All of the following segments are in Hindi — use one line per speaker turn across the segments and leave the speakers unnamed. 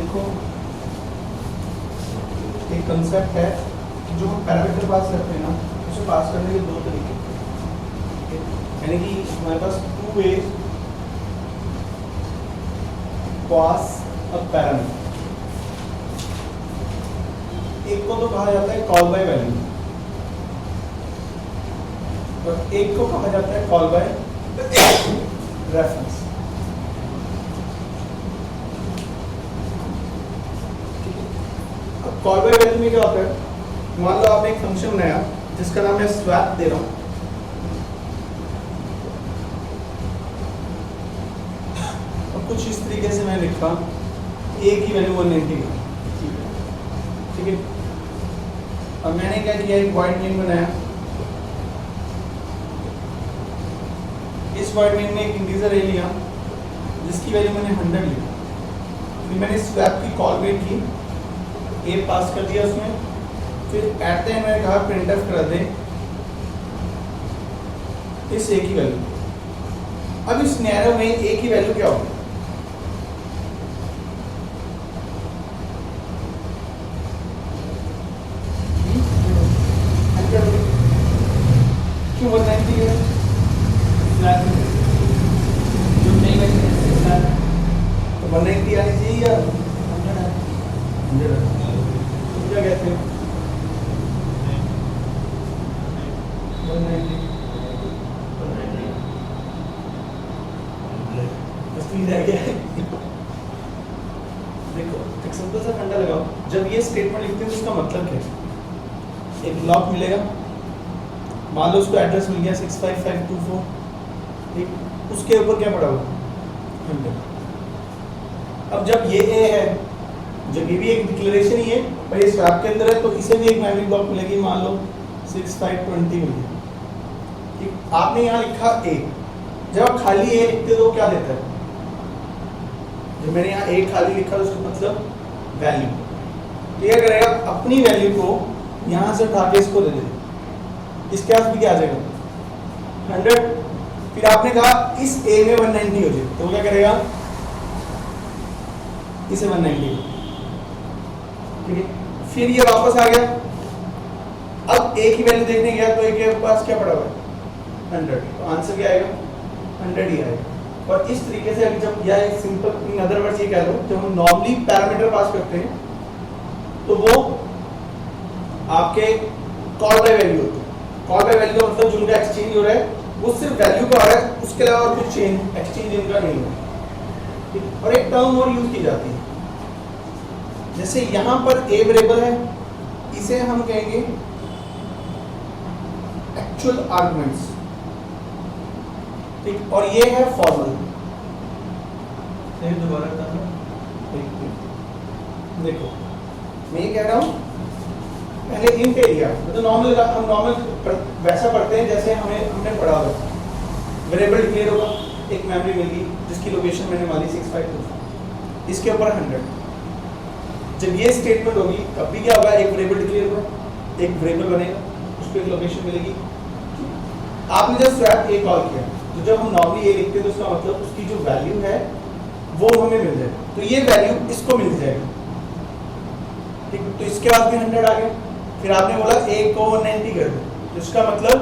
देखो एक कंसेप्ट है कि जो हम पैरामीटर पास करते हैं ना, उसे पास करने के दो तरीके, यानी कि हमारे पास टू वे पास अ पैरामीटर। एक को तो कहा जाता है कॉल बाय वैल्यू और एक को कहा जाता है call by reference. Call by value में क्या होता है, मान लो आपने एक फंक्शन बनाया जिसका नाम है स्वैप दे रहा हूं, और कुछ इस तरीके से मैं लिखा a की वैल्यू 190 है, ठीक है। और मैंने क्या किया, एक वॉइड मेन बनाया, इस वॉइड मेन में एक इंटीजर a लिया जिसकी वैल्यू मैंने 100 ली, फिर मैंने स्वैप की कॉल वेट की, a पास कर दिया उसमें, फिर एट द एंड मैंने कहा प्रिंटफ कर दे इस a की वैल्यू। अब इस सिनेरियो में a की वैल्यू क्या होगी, क्यों 190 है,
जो नहीं बचे
तो 190 आनी चाहिए या 100? तुम क्या कहते हो? 190 बस तीन रह गया है। देखो एक सिंपल सा फंडा लगाओ, जब ये स्टेटमेंट लिखते हैं तो इसका मतलब क्या है, एक ब्लॉक मिलेगा, मान लो उसको एड्रेस मिल गया 65524, ठीक, उसके ऊपर क्या पड़ा हुआ 100। अब जब ये a है, जब ये भी एक डिक्लेरेशन ही है पर ये स्वैप के अंदर है, तो इसे भी एक मेमोरी ब्लॉक मिलेगी, मान लो 6520 मिल गया, ठीक। आपने यहाँ लिखा a, जब आप खाली a लिखते तो क्या देता है, जब मैंने यहाँ a खाली लिखा तो उसका मतलब वैल्यू, तो क्या करेगा अपनी वैल्यू को यहाँ से उठा के इसको दे देगा, इसके पास भी क्या आ जाएगा 100। फिर आपने कहा इस a में 190 हो जाए, तो क्या करेगा इसे 190, ठीक है। फिर ये वापस आ गया, अब a की वैल्यू देखने गया तो a के पास क्या पड़ा हुआ है 100, तो आंसर क्या आएगा 100 ही आएगा। और इस तरीके से जब यह एक सिंपल, इन अदर वर्ड्स ये कह दो, जब हम नॉर्मली पैरामीटर पास करते हैं तो वो आपके कॉल बाय वैल्यू होते हैं। कॉल बाय वैल्यू का मतलब जो उनका एक्सचेंज हो रहा है वो सिर्फ वैल्यू का हो रहा है, उसके अलावा और कुछ चेंज एक्सचेंज इनका नहीं हो रहा। और एक टर्म और यूज की जाती है, जैसे यहां पर a वेरिएबल है, इसे हम कहेंगे एक्चुअल आर्गुमेंट्स, ठीक, और ये है फॉर्मल।
दोबारा बताना।
देखो मैं ये कह रहा हूं, पहले इंट एरिया मतलब नॉर्मल, हम नॉर्मल वैसा पढ़ते हैं जैसे हमने पढ़ा होगा, वेरिएबल डिक्लेयर होगा, एक मेमोरी मिली जिसकी लोकेशन मैंने मानी 652, इसके ऊपर 100। जब ये स्टेटमेंट होगी तब भी क्या होगा, एक वेरिएबल डिक्लेयर होगा, एक वेरिएबल बनेगा, उसको एक लोकेशन मिलेगी। आपने जब स्वैप a कॉल किया तो जब हम नॉर्मली a लिखते हैं तो उसका मतलब उसकी जो वैल्यू है वो हमें मिल जाए, तो ये वैल्यू इसको मिल जाएगी, ठीक। तो इसके बाद भी 100 आ गया, फिर आपने बोला a को 190 कर दो, तो इसका मतलब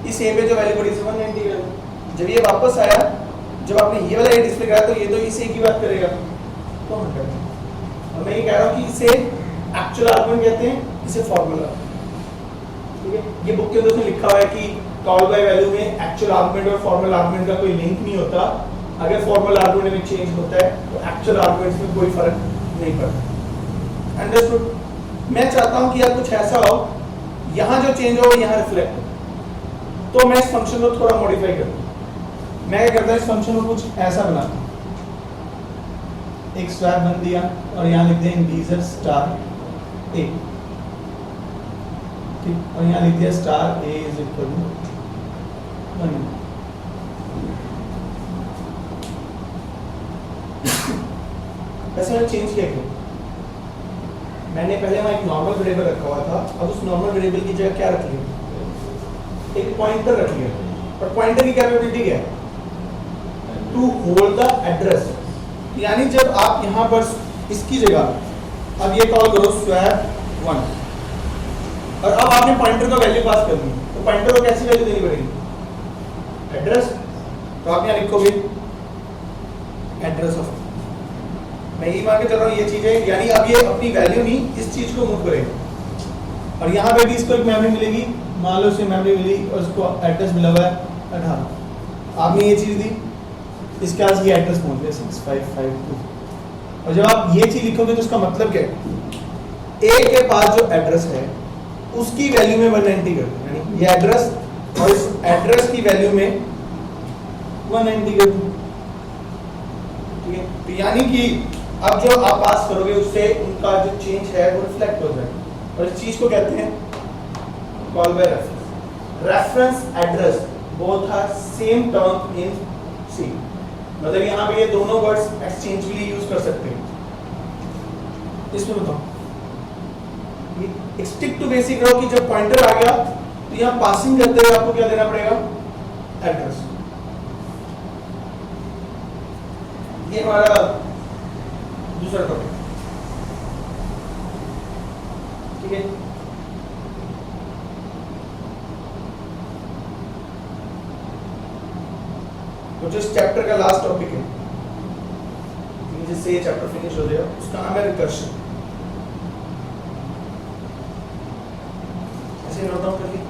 इस a पे जो वैल्यू पड़ी थी 190 कर दो। जब ये वापस आया, जब आपने ये वाला a डिस्प्ले करा तो ये तो इस a की बात करेगा, तो 100। और मैं ये कह रहा हूँ कि इसे एक्चुअल आर्गुमेंट कहते हैं, इसे फॉर्मूला, ठीक है। ये बुक के अंदर उसमें लिखा हुआ है कि कॉल बाय वैल्यू में एक्चुअल आर्गुमेंट और फॉर्मल आर्गुमेंट का कोई लिंक नहीं होता, अगर फॉर्मल आर्गुमेंट में चेंज होता है तो एक्चुअल आर्गुमेंट्स में कोई फर्क नहीं पड़ता। अंडरस्टूड। मैं चाहता हूं कि यार कुछ ऐसा हो, यहां जो चेंज हो यहां रिफ्लेक्ट हो, तो मैं इस फंक्शन को थोड़ा मॉडिफाई करूं। मैं क्या करता हूं, इस फंक्शन को कुछ ऐसा बनाता हूं, एक स्वैप बन दिया और यहां लिख दिया इंटीजर स्टार a, ठीक, और यहां लिख दिया star a is equal to 1। वैसे मैंने चेंज किया क्यों, मैंने पहले वहां एक नॉर्मल वेरिएबल रखा हुआ था, अब उस नॉर्मल वेरिएबल की जगह क्या रख लिया, एक पॉइंटर रख लिया। और पॉइंटर की कैपेबिलिटी क्या है, टू होल्ड द एड्रेस, यानी जब आप यहाँ पर इसकी जगह अब ये कॉल करो स्वैप 1 और अब आपने पॉइंटर का वैल्यू पास करनी है, तो पॉइंटर को कैसी वैल्यू देनी पड़ेगी? एड्रेस। तो आप यहाँ लिखोगे एड्रेस ऑफ, मैं यही मान के चल रहा हूँ ये चीज है, यानी अब ये अपनी वैल्यू नहीं इस चीज को मूव करेगा। और यहाँ पे भी इसको एक मेमोरी मिलेगी, मान लो इसे मेमोरी मिली और इसको एड्रेस मिला हुआ है 18, आपने ये चीज दी, इसके पास ये एड्रेस पहुंच गया 6552। और जब आप ये चीज लिखोगे तो उसका मतलब क्या है? ए के पास जो एड्रेस है उसकी वैल्यू में 190 कर दो, यानी ये एड्रेस और इस एड्रेस की वैल्यू में 190 कर दो, ठीक है। तो यानी कि अब जो आप पास करोगे उससे उनका जो चेंज है वो रिफ्लेक्ट हो जाएगा, और इस चीज को कहते हैं call by reference. Reference address both are same term in C, मतलब यहाँ पे ये दोनों वर्ड्स एक्सचेंजली यूज कर सकते हैं। इसमें बताओ ये स्टिक टू बेसिक रहो कि जब पॉइंटर आ गया तो यहाँ पासिंग करते हुए आपको क्या देना पड़ेगा? एड्रेस। ये हमारा दूसरा टॉपिक, ठीक है। तो जो इस चैप्टर का लास्ट टॉपिक है जिससे ये चैप्टर फिनिश हो जाएगा उसका नाम है रिकर्शन। ऐसे नोट डाउन करिए।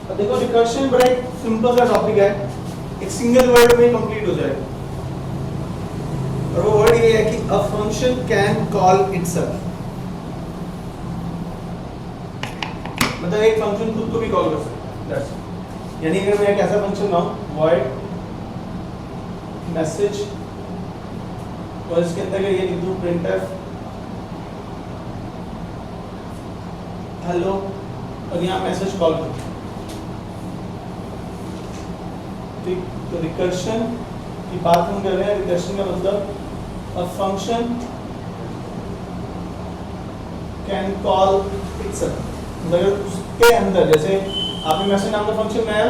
अब देखो रिकर्शन बड़ा एक सिंपल सा टॉपिक है, एक सिंगल वर्ड में कंप्लीट हो जाएगा, और वो वर्ड ये है कि a function can call itself. मतलब एक फंक्शन खुद को भी कॉल कर सकता है। यानी अगर मैं एक ऐसा फंक्शन लाऊं void मैसेज और इसके अंदर ये लिख दूं printf हेलो और यहाँ मैसेज कॉल करूं, तो रिकर्शन की बात हम कर रहे हैं। रिकर्शन का मतलब a function can call itself, अगर उसके अंदर जैसे आपने मैसेज नाम का फंक्शन बनाया,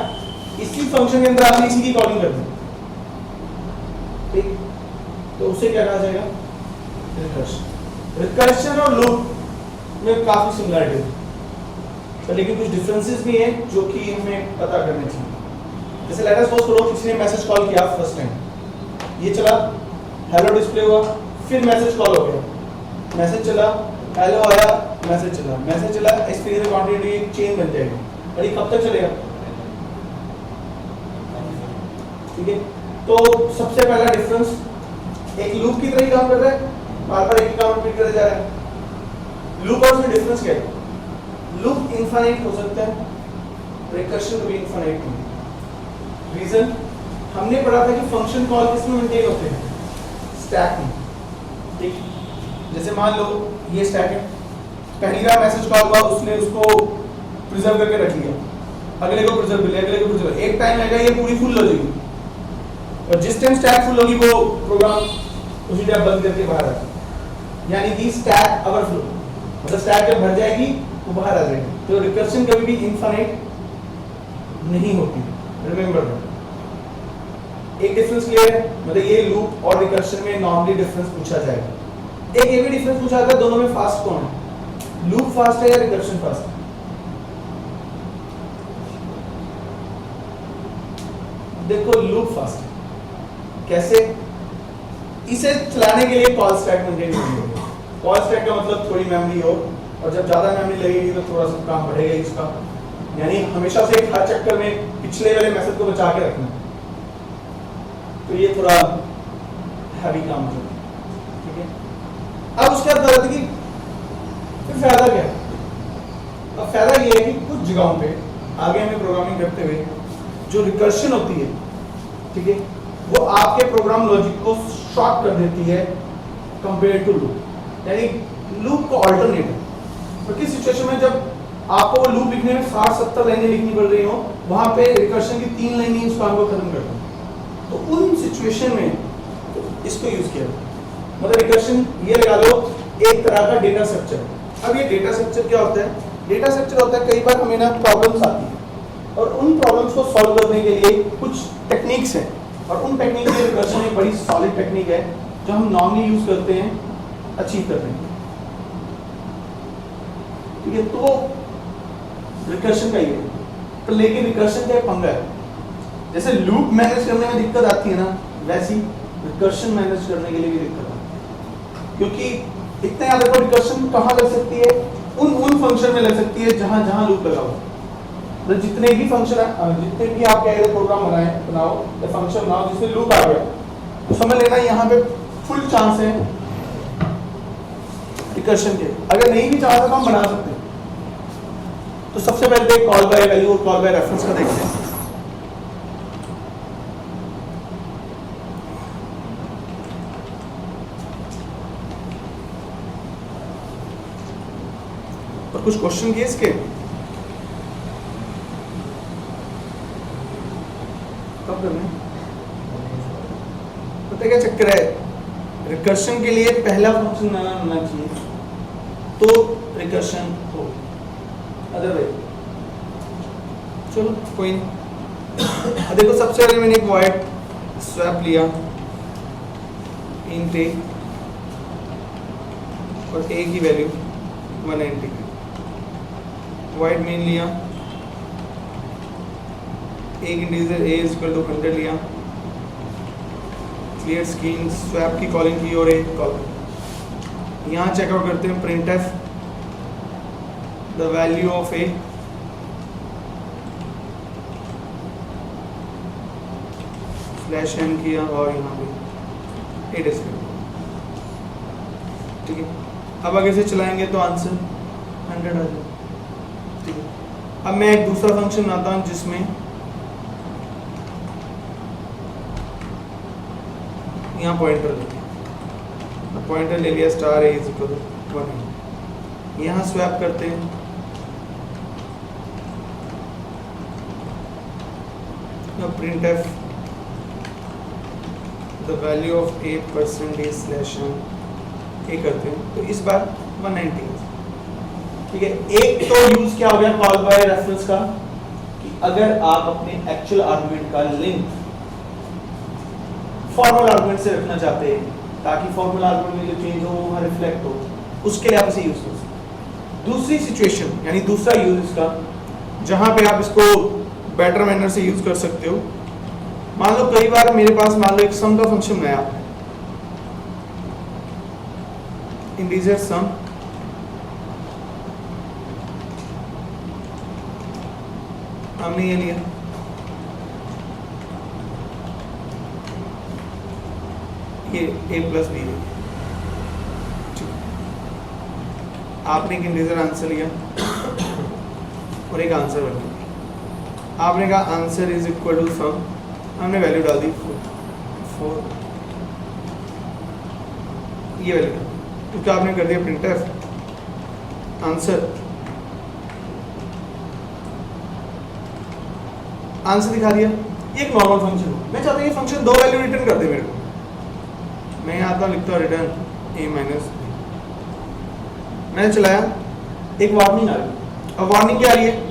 इसी फंक्शन के अंदर आपने इसी की कॉलिंग कर दी, ठीक, तो उसे क्या कहा जाएगा? रिकर्शन। रिकर्शन और लूप में काफी सिमिलरिटी है, लेकिन कुछ डिफरेंसेस भी हैं जो कि हमें पता करने चाहिए। जैसे लेट अस सपोज करो किसी ने मैसेज कॉल किया फर्स्ट टाइम, ये चला, हेलो डिस्प्ले हुआ, फिर मैसेज कॉल हो गया, मैसेज चला, हेलो आया, मैसेज चला, मैसेज चला, इस तरीके से क्वांटिटी एक चेन बन जाएगी। और ये कब तक चलेगा? ठीक है। तो सबसे पहला डिफरेंस एक लूप की तरह ही काम कर रहा है, बार बार एक ही काम रिपीट करे जा रहा है। लूप और उसमें डिफरेंस क्या है? लूप इनफाइनाइट हो सकता है, रिकर्शन भी इनफाइनाइट नहीं। रीजन हमने पढ़ा था कि फंक्शन कॉल किसमें मेंटेन होते हैं? स्टैक में, ठीक। जैसे मान लो ये स्टैक है, पहली बार मैसेज कॉल हुआ, उसने उसको प्रिजर्व करके रख लिया, अगले को प्रिजर्व कर लिया, अगले को प्रिजर्व, एक टाइम आएगा ये पूरी फुल हो जाएगी, और जिस टाइम स्टैक फुल होगी वो प्रोग्राम उसी टाइम बंद करके बाहर आ जाएगा। यानी कि स्टैक ओवरफ्लो, मतलब स्टैक जब भर जाएगी वो बाहर आ जाएगी। तो रिकर्शन कभी भी इनफाइनाइट नहीं होती, रिमेंबर दैट। एक डिफरेंस क्लियर है? मतलब ये लूप और रिकर्शन में नॉर्मली डिफरेंस पूछा जाएगा। एक ये भी डिफरेंस पूछा जाता है, दोनों में फास्ट कौन है? लूप फास्ट है या रिकर्शन फास्ट है? देखो लूप फास्ट है। कैसे? इसे चलाने के लिए कॉल स्टैक मेंटेन करनी होगी। कॉल स्टैक का मतलब थोड़ी मेमोरी हो, और जब ज्यादा मेमोरी लगेगी तो थोड़ा सा काम बढ़ेगा इसका, यानी हमेशा से हर चक्कर में पिछले वाले मैसेज को बचा के रखना, तो ये थोड़ा हैवी काम है, ठीक है। अब उसके बाद बात की फिर फायदा क्या है? अब फायदा ये है कि कुछ जगहों पे आगे हमें प्रोग्रामिंग करते हुए जो रिकर्शन होती है, ठीक है, वो आपके प्रोग्राम लॉजिक को शॉर्ट कर देती है कंपेयर टू लूप। यानी लूप को ऑल्टरनेट है, तो किस सिचुएशन में जब आपको वो लूप लिखने में 60-70 लाइनें लिखनी पड़ रही हो, वहां पे रिकर्शन की 3 लाइनें ही उस काम को खत्म कर दो। तो उन सिचुएशन में इसको यूज किया। मतलब रिकर्शन ये लगा लो एक तरह का डेटा स्ट्रक्चर। अब ये डेटा स्ट्रक्चर क्या होता है? डेटा स्ट्रक्चर होता है, कई बार हमें ना प्रॉब्लम्स आती है और उन प्रॉब्लम्स को सॉल्व करने के लिए कुछ टेक्निक्स हैं, और उन टेक्निक में रिकर्शन एक बड़ी सॉलिड टेक्निक है जो हम नॉर्मली यूज करते हैं अचीव करने के लिए। ठीक है, तो रिकर्शन का ही है। तो लेकिन रिकर्शन का पंगा है, जैसे लूप मैनेज करने में दिक्कत आती है ना, वैसी रिकर्शन मैनेज करने के लिए भी दिक्कत आती है। क्योंकि इतने याद रखो, रिकर्शन कहाँ लग सकती है? उन फंक्शन में लग सकती है जहां जहां लूप लगा हुआ। तो जितने भी फंक्शन जितने भी आप कह रहे प्रोग्राम बनाओ या फंक्शन बनाओ जिसमें लूप आ गया, तो समझ लेना यहाँ पे फुल चांस है रिकर्शन के। अगर नहीं भी चाहता तो हम बना सकते हैं। तो सबसे पहले कॉल बाय वैल्यू और कॉल बाय रेफरेंस का देखते हैं। और कुछ क्वेश्चन किए इसके, कब करना है? पता क्या चक्कर है, रिकर्शन के लिए पहला फंक्शन बनाना होना चाहिए तो रिकर्शन हो, अदरवाइज चलो कोई नहीं। देखो सबसे पहले मैंने एक वॉइड स्वैप लिया इंट ए और ए की वैल्यू 190, वॉइड मेन लिया, एक integer a is equal to 100 लिया, क्लियर स्क्रीन, स्वैप की कॉलिंग की और एक कॉल। यहाँ चेकआउट करते हैं printf the value of a slash n किया और यहाँ पे a डिस्प्ले। ठीक है, अब आगे से चलाएंगे तो आंसर 100 आ जाए। ठीक है, अब मैं एक दूसरा फंक्शन बनाता हूँ जिसमें यहाँ पॉइंटर लेते, पॉइंटर ले लिया star a is equal to 1, यहाँ स्वैप करते हैं, printf the value of a percentage slash a करते हैं, तो इस बार 190। ठीक है, एक तो यूज क्या हो गया कॉल बाय रेफरेंस का, कि अगर आप अपने एक्चुअल आर्गुमेंट का लिंक फॉर्मल आर्गुमेंट से रखना चाहते हैं ताकि फॉर्मल आर्गुमेंट में जो चेंज हो वहाँ रिफ्लेक्ट हो, उसके लिए आप इसे यूज कर सकते। दूसरी सिचुएशन यानी दूसरा यूज इसका, जहां पे आप इसको बेटर मैनर से यूज कर सकते हो, मान लो कई बार मेरे पास मान लो एक सम का फंक्शन बनाया आपने, इंटीजर सम, हमने ये लिया, ये a प्लस बी, आपने एक इंटीजर आंसर लिया और एक आंसर बन गया। आपने कहा answer is equal to some, हमने वैल्यू डाल दी 4, ये वैल्यू, तो क्या आपने कर दिया printf आंसर, आंसर दिखा दिया। ये एक नॉर्मल फंक्शन है, मैं चाहता हूँ ये फंक्शन दो वैल्यू रिटर्न कर दे मेरे को। मैं यहाँ आता लिखता हूँ रिटर्न a माइनस, मैंने चलाया, एक वार्निंग आ रही। अब वार्निंग क्या आ रही है?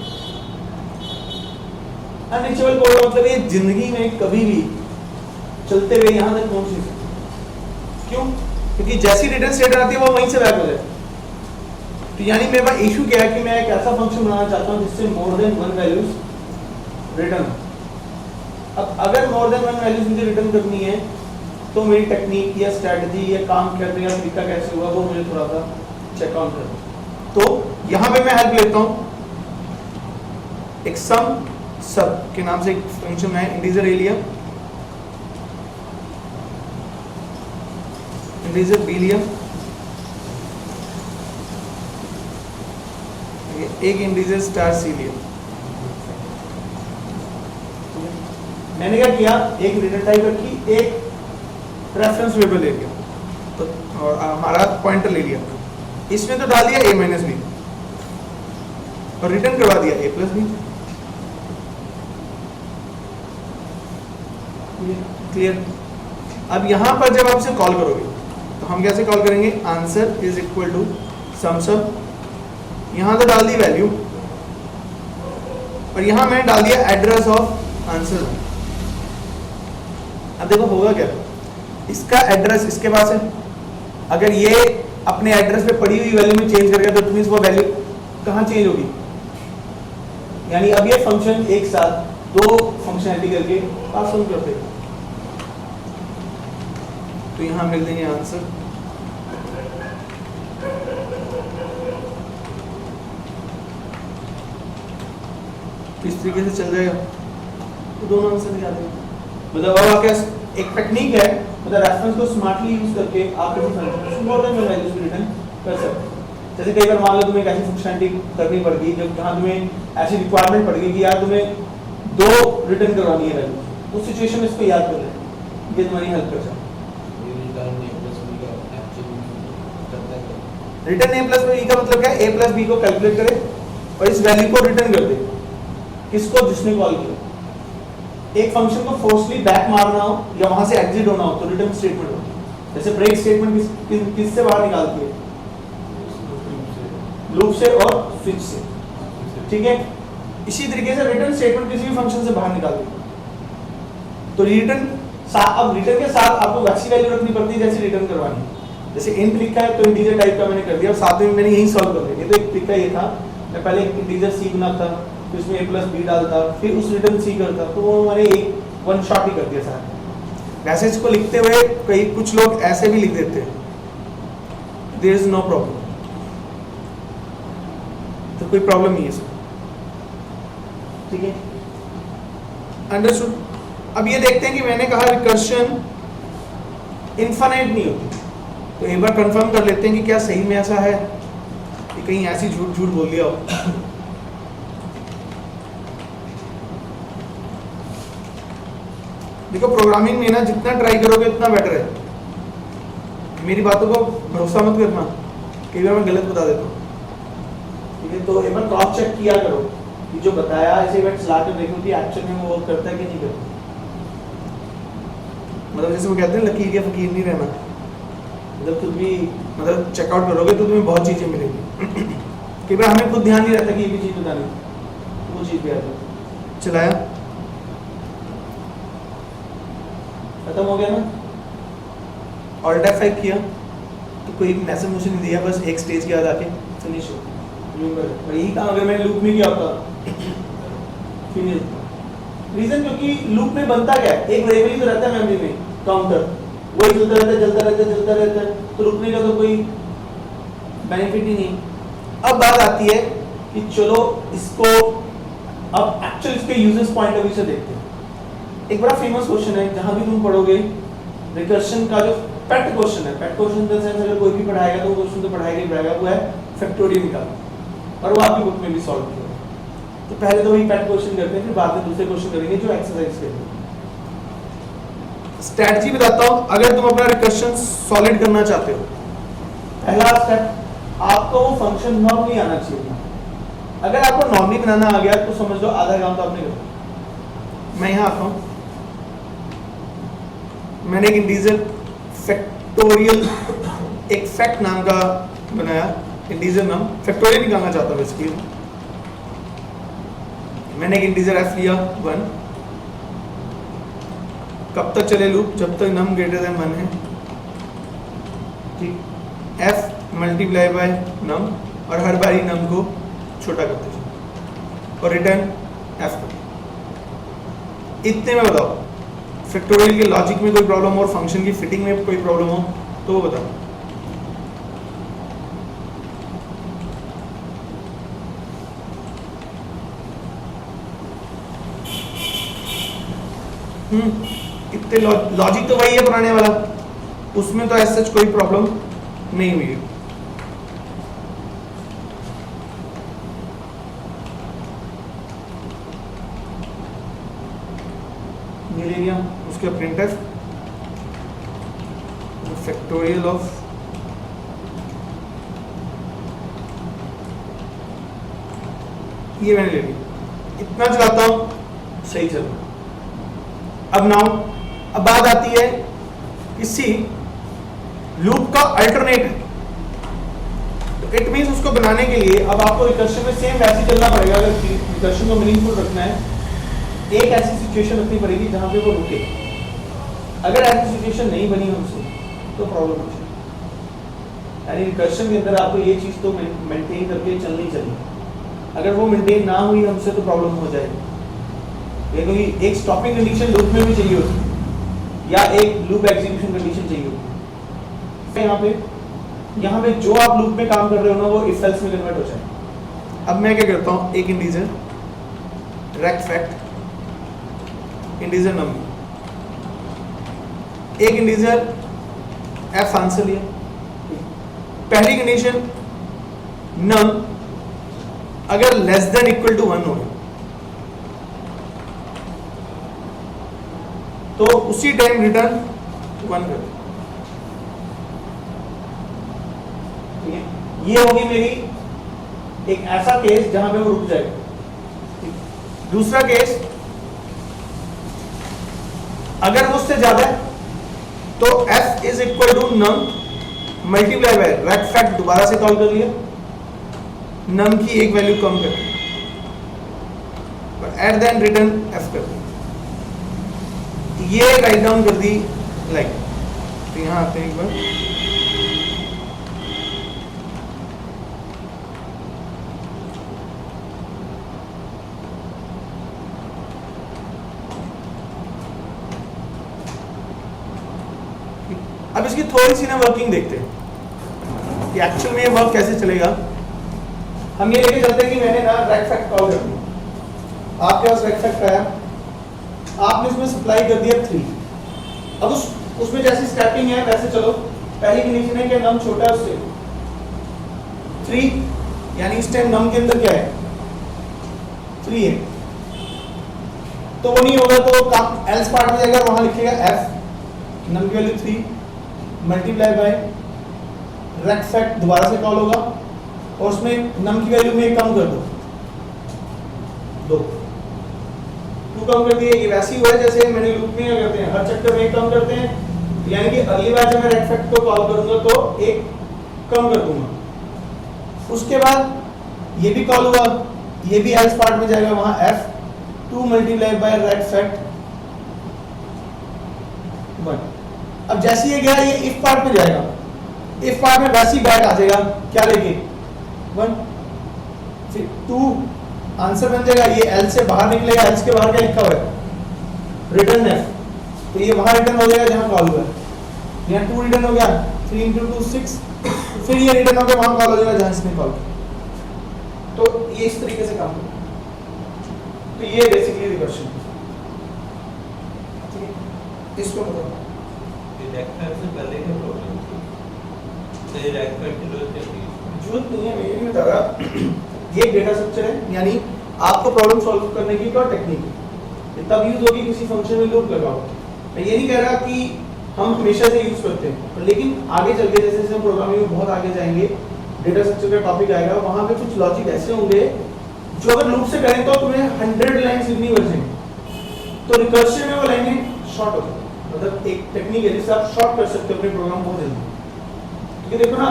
अनरीचेबल कोड का मतलब ये जिंदगी में कभी भी चलते हुए यहाँ तक पहुंच नहीं सकते। क्यों? क्योंकि जैसी रिटर्न स्टेटमेंट आती है वो वहीं से बैक हो जाए। तो यानी मेरे पास इशू क्या है कि मैं एक ऐसा फंक्शन बनाना चाहता हूँ जिससे more than one values return. अब अगर मोर देन वन वैल्यूज मुझे रिटर्न करनी है तो मेरी टेक्निक या स्ट्रेटजी या काम करने का तरीका कैसे हुआ वो मुझे थोड़ा सा चेक आउट करना। तो यहाँ पे मैं हेल्प लेता हूँ, एक सम सब के नाम से एक फंक्शन है, इंटीजर ए लिया, इंटीजर बी लिया, एक इंटीजर स्टार सी लिया। मैंने क्या किया, एक रिटर्न टाइप रखी, एक रेफरेंस वेरिएबल ले लिया, तो और हमारा पॉइंटर ले लिया, इसमें तो डाल दिया a माइनस बी। और रिटर्न करवा दिया a प्लस बी। क्लियर? अब यहां पर जब आप इसे कॉल करोगे तो हम कैसे कॉल करेंगे? Answer is equal two sums up, यहां तो डाल दी वैल्यू और यहां मैंने डाल दिया एड्रेस ऑफ आंसर। अब देखो होगा क्या, इसका एड्रेस इसके पास है, अगर ये अपने एड्रेस पे पड़ी हुई वैल्यू में चेंज करेगा तो मींस वो वैल्यू कहां चेंज होगी? यानी अब ये फंक्शन एक साथ दो फंक्शनैलिटी करके पास ऑन करते हैं। तो यहां मिल देंगे आंसर, तो इस तरीके से चल जाएगा, तो दोनों आंसर निकाल देंगे। मतलब अब आपके एक टेक्निक है, मतलब रेफरेंस को स्मार्टली यूज करके आप किसी फंक्शन मोर देन वैल्यूज को रिटर्न कर सकते हैं। जैसे कई बार मान लो तुम्हें एक ऐसी फंक्शनैलिटी करनी पड़ गई जब जहां तुम्हें ऐसी रिक्वायरमेंट पड़ गई कि यार तुम्हें दो रिटर्न करवानी है वैल्यू, उस सिचुएशन में इसको याद कर लें, ये तुम्हारी हेल्प कर सकता है। रिटर्न a प्लस बी का मतलब क्या है? a प्लस बी को कैलकुलेट करे और इस वैल्यू को रिटर्न कर दे किसको? जिसने कॉल किया। एक फंक्शन को फोर्सली बैक मारना हो या वहां से एग्जिट होना हो तो रिटर्न स्टेटमेंट होती है। जैसे ब्रेक स्टेटमेंट किससे बाहर निकालती है? लूप से और स्विच से, ठीक है। इसी तरीके से रिटर्न स्टेटमेंट किसी भी फंक्शन से बाहर निकाल देती है। तो रिटर्न अब रिटर्न के साथ आपको वैसी वैल्यू रखनी पड़ती है जैसे रिटर्न करवानी है। जैसे इंट लिखा है तो इंटीजर टाइप का मैंने कर दिया और साथ में मैंने यही सॉल्व कर दिया। तो एक तरीका ये था, मैं पहले एक इंटीजर सी बनाता, फिर उसमें a प्लस बी डालता, फिर उस रिटर्न सी करता, तो वो मैंने एक वन शॉट ही कर दिया सारा। वैसे इसको लिखते हुए कई कुछ लोग ऐसे भी लिख देते हैं, देयर इज नो प्रॉब्लम, तो कोई प्रॉब्लम नहीं है इसमें, ठीक है, अंडरस्टूड। अब ये देखते हैं कि मैंने कहा रिकर्शन इनफाइनाइट नहीं होती, तो एक बार कंफर्म कर लेते हैं कि क्या सही में ऐसा है कि कहीं ऐसी झूठ बोल दिया हो। देखो प्रोग्रामिंग में ना जितना ट्राई करोगे उतना बेटर है। मेरी बातों को भरोसा मत करना, कई बार मैं गलत बता देता हूँ, ठीक है। तो एक बार क्रॉस चेक किया करो कि जो बताया ऐसे इवेंट्स ला कर देखो कि एक्चुअल में वो वर्क करता है कि नहीं करता। मतलब जैसे वो कहते हैं लकीर या फकीर नहीं रहना, मतलब खुद भी मतलब चेकआउट करोगे तो तुम्हें बहुत चीजें मिलेंगी। कई बार हमें खुद ध्यान नहीं रहता कि ये भी चीज बतानी, वो चीज भी आ जाती। चलाया, खत्म हो गया ना। ऑल्ट F5 किया तो कोई मैसेज मुझे नहीं दिया, बस एक स्टेज के बाद आके फिनिश हो। यही काम अगर मैंने लूप में किया होता फिनिश। रीजन क्योंकि लूप में बनता क्या है, एक वेरिएबल ही तो रहता है मेमोरी में, काउंटर, वही चलता रहता है, तो रुकने का तो कोई बेनिफिट ही नहीं। अब बात आती है कि चलो इसको अब एक्चुअली इसके यूजर्स पॉइंट ऑफ व्यू से देखते हैं। एक बड़ा फेमस क्वेश्चन है, जहां भी तुम पढ़ोगे रिकर्शन का जो पेट क्वेश्चन है, पेट क्वेश्चन इन द सेंस अगर कोई भी पढ़ाएगा तो वो क्वेश्चन तो पढ़ाएगा ही पढ़ाएगा, वो है फैक्टोरियल निकालना, और वो आपकी बुक में भी सॉल्व किया। तो पहले तो वही पेट क्वेश्चन करते हैं, फिर बाद में दूसरे क्वेश्चन करेंगे जो एक्सरसाइज के लिए। स्ट्रेटजी बताता हूं, अगर तुम अपना रिकर्शन सॉलिड करना चाहते हो, पहला स्टेप आपको वो फंक्शन नॉर्मली आना चाहिए। अगर आपको नॉर्मली बनाना आ गया तो समझ लो आधा काम तो आपने कर दिया। मैं यहां आता हूं, मैंने एक इंटीजर फैक्टोरियल एक फैक्ट नाम का बनाया, इंटीजर नाम फैक्टोरियल निकालना चाहता हूं बेसिकली। मैंने एक इंटीजर f लिया 1, कब तक चले लूप? जब तक num ग्रेटर देन 1 है, ठीक। f मल्टीप्लाई बाय num और हर बारी num को छोटा करते जाओ और रिटर्न f। इतने में बताओ फैक्टोरियल के लॉजिक में कोई प्रॉब्लम हो और फंक्शन की फिटिंग में कोई प्रॉब्लम हो तो वो बताओ। इतने लॉजिक तो वही है पुराने वाला, उसमें तो ऐसा कोई प्रॉब्लम नहीं हुई। ये ले लिया, उसके प्रिंटफ फैक्टोरियल ऑफ ये मैंने ले लिया, इतना चलाता हूँ सही चल रहा। अब नाउ अब बात आती है किसी लूप का अल्टरनेट, तो इट मींस उसको बनाने के लिए अब आपको रिकर्शन में सेम वैसे चलना पड़ेगा। अगर रिकर्शन को मीनिंगफुल रखना है, एक ऐसी सिचुएशन रखनी पड़ेगी जहां पे वो रुके। अगर ऐसी सिचुएशन नहीं बनी हमसे तो प्रॉब्लम हो जाएगी। यानी रिकर्शन के अंदर आपको ये चीज तो मेंटेन करके चलनी चाहिए। अगर वो मेंटेन ना हुई हमसे तो प्रॉब्लम हो जाएगी। क्योंकि एक स्टॉपिंग कंडीशन लूप में भी चाहिए होती है या एक लूप एग्जीक्यूशन कंडीशन चाहिए होती है। यहाँ पे जो आप लूप में काम कर रहे हो ना वो इफ एल्स में कन्वर्ट हो जाए। अब मैं क्या करता हूँ, एक इंटीजर रेक्ट फैक्ट इंटीजर नम, एक इंटीजर एफ आंसर लिया। पहली कंडीशन नम अगर लेस देन इक्वल टू 1 हो तो उसी टाइम रिटर्न 1 कर। ये होगी मेरी एक ऐसा केस जहां पे वो रुक जाएगा। दूसरा केस अगर वो उससे ज्यादा है तो f is equal to num multiply by rect fact, दोबारा से कॉल कर लिया, नम की एक वैल्यू कम कर दी, एट देन रिटर्न f कर दी। ये राइट डाउन कर दी लाइक। तो यहां आते हैं एक बार, अब इसकी थोड़ी सी ना वर्किंग देखते हैं कि एक्चुअल में ये वर्क कैसे चलेगा। हम ये लेके चलते हैं कि मैंने ना रेक्ट फैक्ट कॉल कर दिया, आपके पास रेक्ट फैक्ट आया, आपने इसमें सप्लाई कर दिया 3। अब उसमें जैसी स्टार्टिंग है वैसे चलो, पहली कंडीशन है कि नम छोटा है उससे 3, यानी इस टाइम नम के अंदर क्या है 3 है, तो वो नहीं होगा तो काम एल्स पार्ट में जाएगा, वहां लिखेगा f नम की value 3 multiply by rect fact, दोबारा से कॉल होगा और उसमें नम की वैल्यू में कम कर दो 2 कम कर दिए। ये वैसे ही हुआ है जैसे मैंने लूप में क्या करते हैं, हर चक्कर में एक कम करते हैं, यानी कि अगली बार जब मैं रेक्ट फैक्ट को कॉल करूंगा तो एक कम कर दूंगा। उसके बाद ये भी कॉल हुआ, ये भी एल्स पार्ट में जाएगा, वहां f 2 multiply by rect fact 1। अब जैसे ये गया ये इफ पार्ट में जाएगा, इफ पार्ट में वैसे ही बैक आ जाएगा क्या लेके 1, फिर 2 आंसर बन जाएगा, ये एल से बाहर निकलेगा, एल्स के बाहर क्या लिखा हुआ है रिटर्न एफ, तो ये वहां रिटर्न हो जाएगा जहां कॉल हुआ है, यहाँ 2 रिटर्न हो गया, 3 × 2 6, फिर ये रिटर्न होकर वहां कॉल हो जाएगा जहां इसने कॉल किया। तो ये इस तरीके से काम करता है। तो ये बेसिकली रिकर्शन है, ठीक है। इसको बताओ
रेक्ट फैक्ट से पहले क्या प्रॉब्लम थी? तो ये रेक्ट फैक्ट की
जरूरत नहीं है, मैं बता रहा ये डेटा स्ट्रक्चर है, यानी आपको प्रॉब्लम सॉल्व करने की क्या टेक्निक है, तब यूज होगी किसी फंक्शन में लूप लगाओ। मैं ये नहीं कह रहा कि हम हमेशा से यूज करते हैं, लेकिन आगे चल के जैसे जैसे हम प्रोग्रामिंग में बहुत आगे जाएंगे, डेटा स्ट्रक्चर का टॉपिक आएगा, वहां पे कुछ लॉजिक ऐसे होंगे जो अगर लूप से करें तो तुम्हें 100 लाइंस लिखनी पड़ जाएंगी, तो रिकर्शन में वो लाइनें शॉर्ट हो जाएंगी। मतलब एक टेक्निक है जिससे आप शॉर्ट कर सकते हो अपने प्रोग्राम बहुत जल्दी। क्योंकि देखो ना,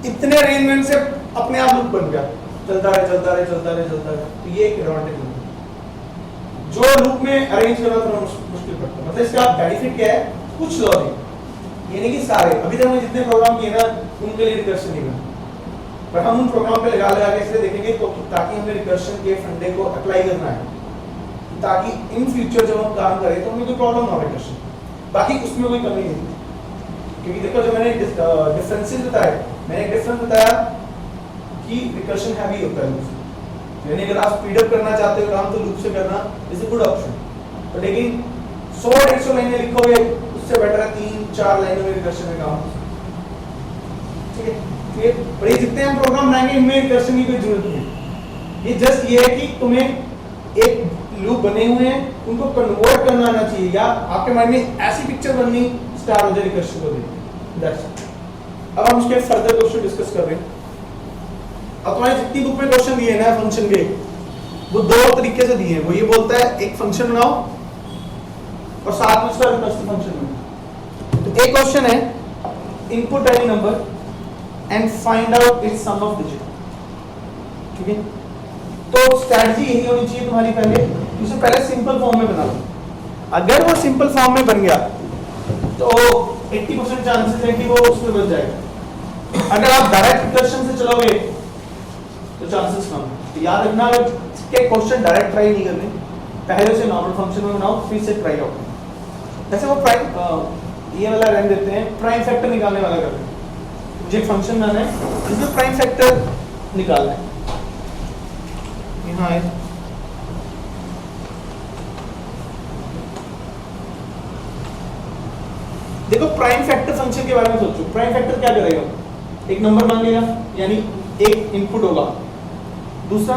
इतने अरेंजमेंट से अपने आप लूप बन गया, चलता रहे। तो ये एक एडवांटेज है जो लूप में अरेंज करना थोड़ा मुश्किल पड़ता है। मतलब इसका बेनिफिट क्या है, कुछ लॉजिक, ये नहीं कि सारे, अभी तक हमने जितने प्रोग्राम किए ना उनके लिए रिकर्शन नहीं बना, पर हम उन प्रोग्राम पे लगा के इसलिए देखेंगे तो ताकि हमें रिकर्शन के फंडे को अप्लाई करना है, ताकि इन फ्यूचर जब हम काम करें तो हमें कोई प्रॉब्लम ना हो रिकर्शन। बाकी उसमें कोई कमी नहीं, क्योंकि देखो जब मैंने डिफरेंसेस बताए, मैंने एक डिफरेंस बताया कि रिकर्शन हैवी होता है लूप से, यानी अगर आप स्पीड अप करना चाहते हो काम तो लूप से करना इज अ गुड ऑप्शन। तो लेकिन 100-150 लाइनें लिखोगे उससे बेटर है 3-4 लाइनों में रिकर्शन में काम, ठीक है। फिर पर ये जितने हम प्रोग्राम बनाएंगे इनमें रिकर्शन की कोई जरूरत नहीं है, ये जस्ट ये है कि तुम्हें एक लूप बने हुए हैं उनको कन्वर्ट करना आना चाहिए, या आपके माइंड में ऐसी पिक्चर बननी स्टार्ट हो जाए रिकर्शन को देख। That's it. अब हम उसके फर्दर क्वेश्चन डिस्कस कर रहे हैं। अब तुम्हारी जितनी बुक में क्वेश्चन दिए ना फंक्शन के, वो दो तरीके से दिए हैं। वो ये बोलता है एक फंक्शन बनाओ और साथ में उसका रिकर्सिव फंक्शन बनाओ। तो एक क्वेश्चन है input any number and find out its sum of digit. ठीक है, तो स्ट्रेटजी यही होनी चाहिए तुम्हारी, पहले उसे पहले सिंपल फॉर्म में बना लो। अगर वो सिंपल फॉर्म में बन गया तो 80% चांसेस है कि वो उसमें बच जाएगा। अगर आप डायरेक्ट रिकर्शन से चलोगे तो चांसेस कम है। तो याद रखना, अगर के क्वेश्चन डायरेक्ट ट्राई नहीं करने, पहले से नॉर्मल फंक्शन में बनाओ, फिर से ट्राई आउट। जैसे वो प्राइम ये वाला रहने देते हैं, प्राइम फैक्टर निकालने वाला करते हैं। मुझे फंक्शन बनाना है जिसमें प्राइम फैक्टर निकालना है। यहाँ है देखो, प्राइम फैक्टर फंक्शन के बारे में सोचो। प्राइम फैक्टर क्या करेगा? एक नंबर मांगेगा, यानी एक इनपुट होगा, दूसरा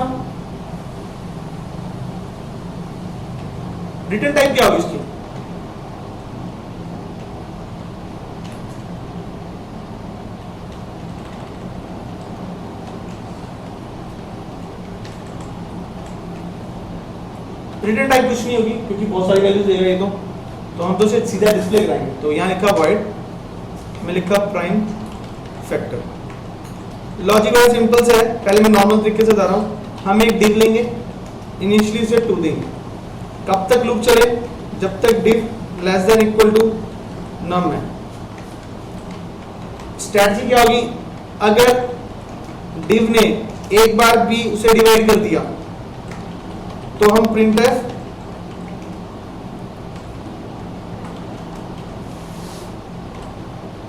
रिटर्न टाइप क्या होगी इसकी? रिटर्न टाइप कुछ नहीं होगी क्योंकि बहुत सारी वैल्यूज देगा ये तो हम तो इसे सीधा डिस्प्ले कराएंगे। तो यहाँ लिखा वॉइड में लिखा प्राइम फैक्टर। लॉजिक बड़ा सिंपल से है, पहले मैं नॉर्मल तरीके से बता रहा हूँ। हम एक डिव लेंगे, इनिशियली से 2 देंगे। कब तक लूप चले? जब तक div less than equal to num है। स्ट्रैटेजी क्या होगी? अगर डिव ने एक बार भी उसे डिवाइड कर दिया तो हम प्रिंटफ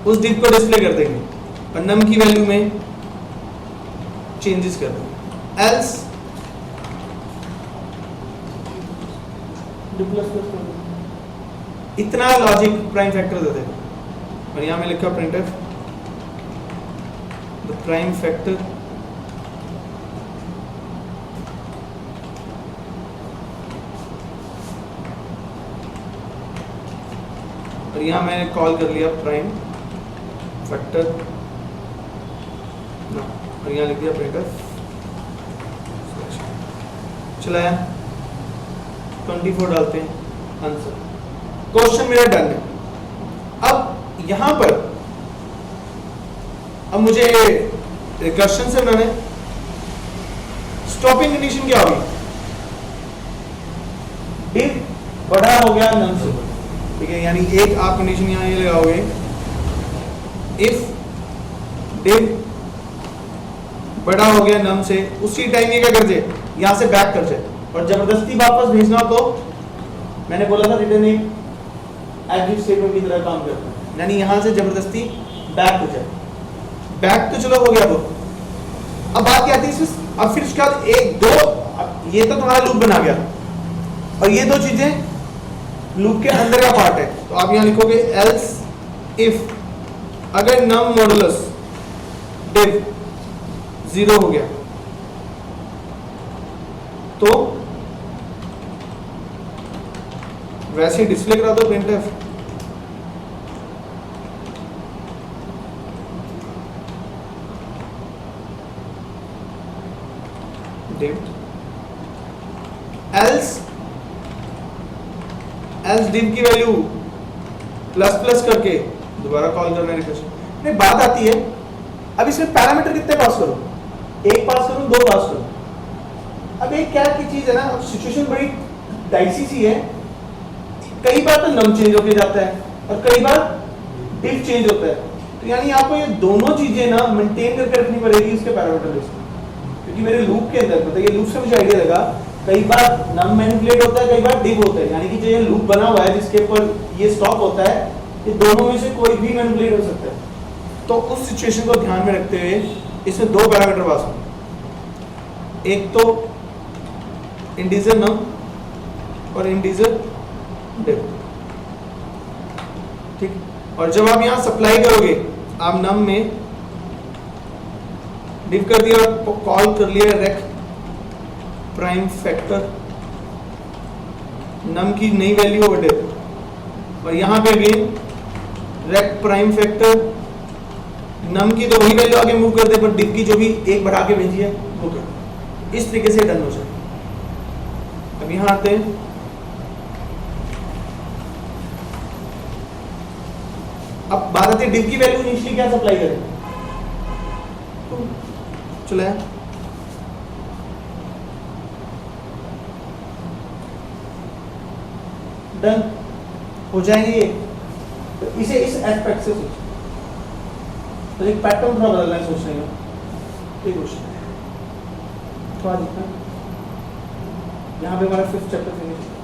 उस डिव को डिस्प्ले कर देंगे और नम की वैल्यू में चेंजेस कर देंगे। एल्स इतना लॉजिक प्राइम फैक्टर दे देगा। और यहां में लिखा प्रिंटफ द प्राइम फैक्टर और यहां मैंने कॉल कर लिया प्राइम फैक्टर ना, और यहां लिख दिया प्रिंटफ चलाया 24 डालते हैं आंसर। क्वेश्चन मेरा डन है। अब यहां पर अब मुझे रिकर्शन से बनाने, स्टॉपिंग कंडीशन क्या होगी? डिव बड़ा हो गया नम से, ठीक है, यानी एक आप कंडीशन यहां ये लगाओगे, इफ डिव बड़ा हो गया नम से, उसी टाइम ये क्या कर जाए? यहां से बैक कर जाए। और जबरदस्ती वापस भेजना तो मैंने बोला था रिटर्न एक एग्जिट स्टेटमेंट की तरह काम करता है, यानी यहां से जबरदस्ती बैक हो जाए। बैक तो चलो हो गया। वो अब बात क्या आती है इसमें? अब फिर उसके बाद एक दो, ये तो तुम्हारा लूप बना गया और ये दो चीजें लूप के अंदर का पार्ट है। तो आप यहां लिखोगे एल्स इफ अगर नम मॉडुलस डिव 0 हो गया तो वैसे डिस्प्ले करा दो प्रिंटफ डिव एल्स डिव की वैल्यू प्लस करके दोबारा कॉल करना रिकर्शन। नहीं, बात आती है अब इसमें पैरामीटर कितने पास करो? एक पास करूं, दो पास करूं? अब एक क्या की चीज है ना, अब सिचुएशन बड़ी डाइसी सी है। कई बार तो नम चेंज होके जाता है और कई बार डिव चेंज होता है। तो यानी आपको ये दोनों चीजें ना मेंटेन करके रखनी पड़ेगी इसके पैरामीटर लिस्ट में, क्योंकि मेरे लूप के अंदर पता है, ये लूप से मुझे आइडिया लगा, कई बार नम मैनिपुलेट होता है, कई बार डिव होता है। यानी कि जो ये लूप बना हुआ है जिसके ऊपर ये स्टॉप होता है, ये दोनों में से कोई भी मैनिपुलेट हो सकता है। तो उस सिचुएशन को ध्यान में रखते हुए इसमें दो पैरामीटर पास होंगे, एक तो इंटीजर नम और इंटीजर डिव, ठीक। और जब आप यहां सप्लाई करोगे, आप नम में डिव कर दिया और कॉल कर लिया रेक प्राइम फैक्टर, नम की नई वैल्यू ओवर डिव, और यहां पे अगेन रेक प्राइम फैक्टर, नम की तो वही वैल्यू आगे मूव कर दे पर डिव की जो भी एक बढ़ा के भेजी है वो कर। इस तरीके से डन हो जाए। अब यहाँ आते हैं, अब बात आती है डिव की वैल्यू इनिशियली क्या सप्लाई करें, तो चले डन हो जाएंगे ये। तो इसे इस एस्पेक्ट से सोचो, तो एक पैटर्न थोड़ा बदलना है सोचने का, ये क्वेश्चन थोड़ा दिखना। यहाँ पे हमारा 5th चैप्टर फिनिश।